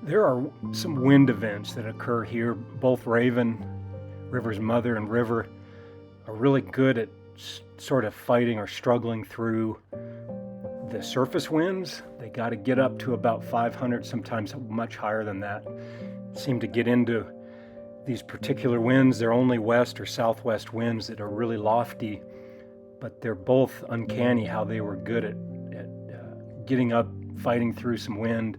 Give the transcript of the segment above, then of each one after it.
There are some wind events that occur here. Both Raven, River's mother, and River are really good at sort of fighting or struggling through the surface winds. They got to get up to about 500, sometimes much higher than that. Seem to get into these particular winds. They're only west or southwest winds that are really lofty, but they're both uncanny how they were good at getting up, fighting through some wind,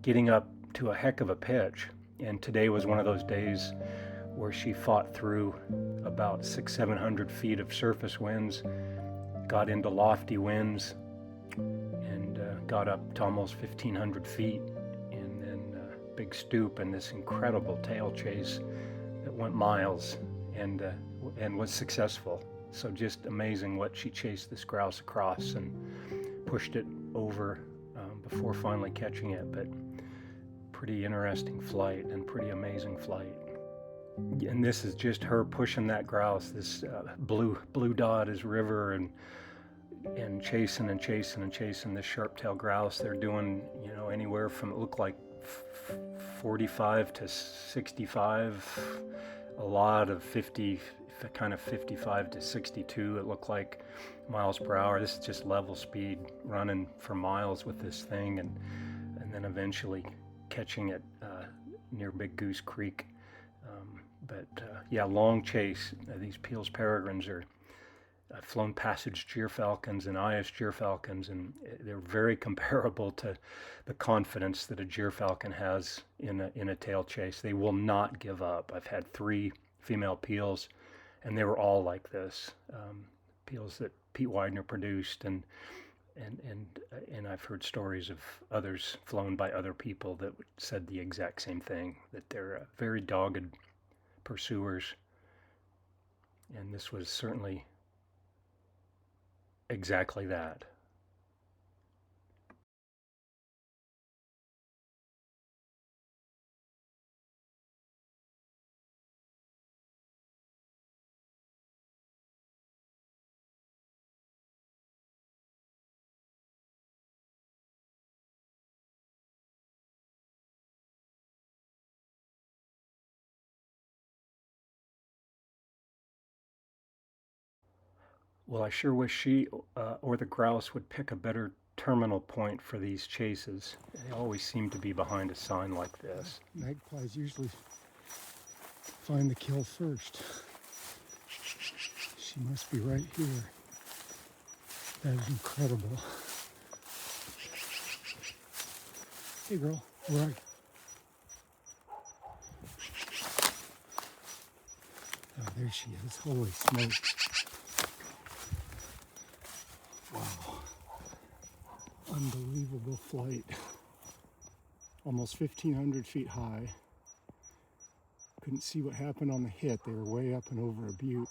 getting up to a heck of a pitch. And today was one of those days where she fought through about 600-700 feet of surface winds, got into lofty winds, and got up to almost 1,500 feet, and then big stoop and this incredible tail chase that went miles and was successful. So just amazing what she chased this grouse across and pushed it over before finally catching it. But pretty interesting flight and pretty amazing flight. And this is just her pushing that grouse. This blue dot is River, and chasing and chasing and chasing this sharp-tailed grouse. They're doing, anywhere from, it looked like 45 to 65, a lot of 50, kind of 55 to 62, it looked like, miles per hour. This is just level speed, running for miles with this thing, and then eventually catching it near Big Goose Creek. Long chase. These Peale's peregrines are I've flown passage gyrfalcons and Eyas gyrfalcons, and they're very comparable to the confidence that a gyrfalcon has in a tail chase. They will not give up. I've had 3 female Peale's, and they were all like this. Peale's that Pete Widener produced, and I've heard stories of others flown by other people that said the exact same thing, that they're very dogged pursuers, and this was certainly exactly that. Well, I sure wish she or the grouse would pick a better terminal point for these chases. They always seem to be behind a sign like this. Magpies usually find the kill first. She must be right here. That is incredible. Hey girl, where are you? Oh, there she is. Holy smoke. Wow. Unbelievable flight. Almost 1,500 feet high. Couldn't see what happened on the hit. They were way up and over a butte.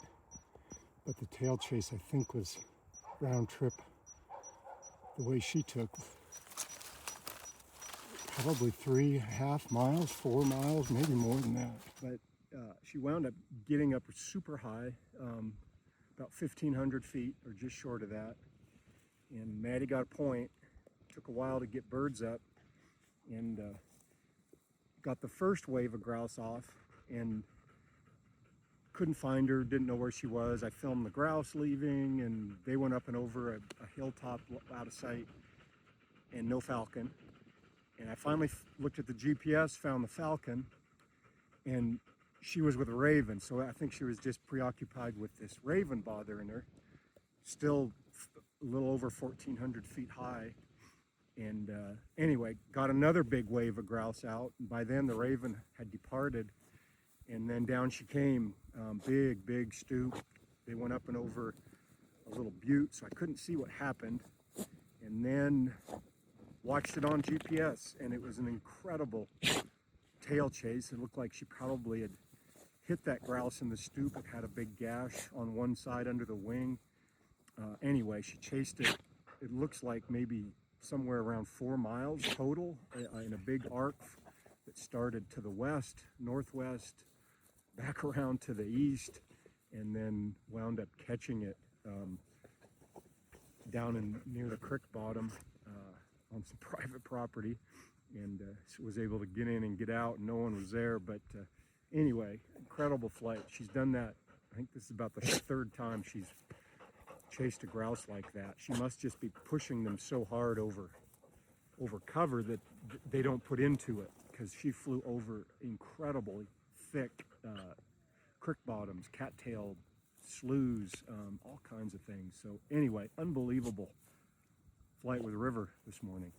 But the tail chase, I think, was round trip. The way she took, probably 3.5 miles, 4 miles, maybe more than that. But she wound up getting up super high, about 1,500 feet or just short of that. And Maddie got a point. Took a while to get birds up, and got the first wave of grouse off, and couldn't find her, didn't know where she was. I filmed the grouse leaving, and they went up and over a hilltop out of sight, and no falcon. And I finally looked at the GPS, found the falcon, and she was with a raven, so I think she was just preoccupied with this raven bothering her. Still a little over 1,400 feet high. And anyway, got another big wave of grouse out, and by then the raven had departed, and then down she came, big stoop, They went up and over a little butte, so I couldn't see what happened. And then watched it on GPS, and it was an incredible tail chase. It looked like she probably had hit that grouse in the stoop. It had a big gash on one side under the wing. Anyway, she chased it. It looks like maybe somewhere around 4 miles total in a big arc that started to the west, northwest, back around to the east, and then wound up catching it down in near the creek bottom on some private property, and was able to get in and get out, and no one was there. But anyway, incredible flight. She's done that. I think this is about the third time she's chased a grouse like that. She must just be pushing them so hard over cover that they don't put into it, because she flew over incredibly thick creek bottoms, cattail sloughs, all kinds of things. So anyway, unbelievable flight with River this morning.